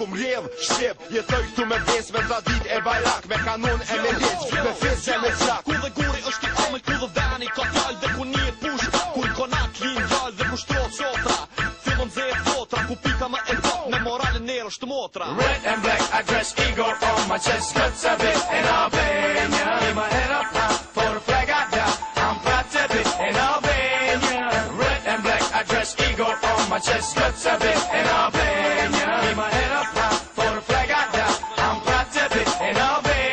kum rjedh shqip, jetoj këtu me ves me tradit e bajrak, me kanon e me leq, me fes e me qak. Ku dhe guri është i omël, ku dhe veni ka fjall dhe ku një push, ku i konak lin gjall dhe ku shtrot qotra. Fillon ze e fotra, ku pika më e top, me moralin nërë është motra. Red and black, I dress Igor on my chest, cuts a bit in Albania. Keep my head up high for the flag I got. I'm proud to be in Albania. Red and black, I dress Igor on my chest, cuts a bit in Albania. Keep my head up high for the flag I got. I'm proud to be in Albania.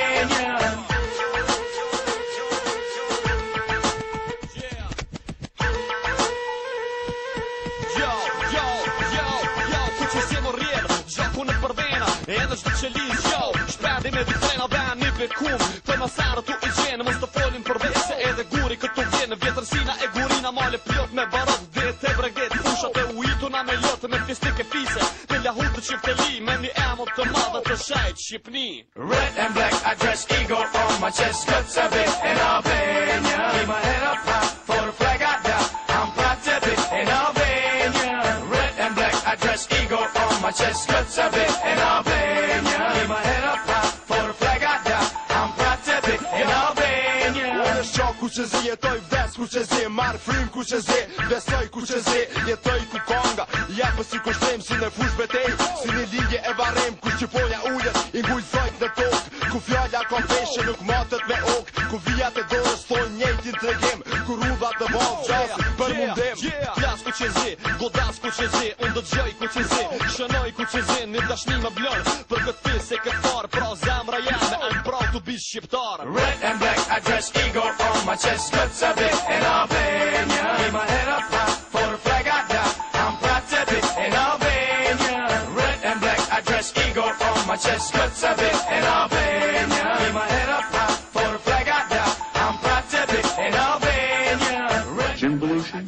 Ku që si më rrjedh, gjaku në përdena, edhe shtë që liz, shpedi me vitrena dhe një për kum, të masarë tu i gjenë, mos të folin për vese, edhe guri këtu vjenë, vjetërsina e gurina male plot me barot, dhe te breget, fushat e uituna me lotë, me fistik e fise, me lahut të qifteli, me një emot të madhe të shajt Shqipni. Red and black, I dress Igor on my chest, cuts a bit in Albania. Keep my head up high for the flag I got. I'm proud to be in Albania. Red and black, I dress Igor on my chest, cuts a bit in Albania. Keep my head up high for the flag I got. I'm proud to be in Albania. Unë është qak ku që zi, jetoj vdes ku që zi, marë frim ku që zi, besoj ku që zi, jetoj ku konga, japë si kushtrim, si në fush betej, si një lindje e barem, ku shqiponja ujet, i ngull thojt në tokë, ku fjalla ka peshe nuk matët me ok, ku vijat e dorës thonë njëjtin të regim, ku rrudhat të balë qasin për mundim. Plas ku që zi, godas ku që zi, unë dëgjoj ku që zi, shënoj ku që zi, një dashni më blën, për këtë fil se këtë farë, pra zemra jame, I'm proud to be shqiptar. Red and black, I dress Igor on my chest, cuts a bit in Albania. Keep my head up high for the flag I got. I'm proud to be in Albania. Red and black, I dress Igor on my chest, cuts a bit in Albania. Keep my head up high for the flag I got. I'm proud to be in Albania. Jim Belushi?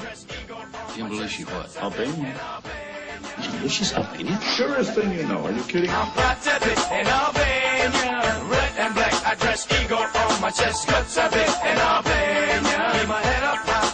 Jim Belushi what? Albania? Jim Belushi's Albania? Surest thing you know, are you kidding? I'm proud to be in Albania. Red and black, I dress Igor on my chest, cuts a bit in Albania. Keep my head up high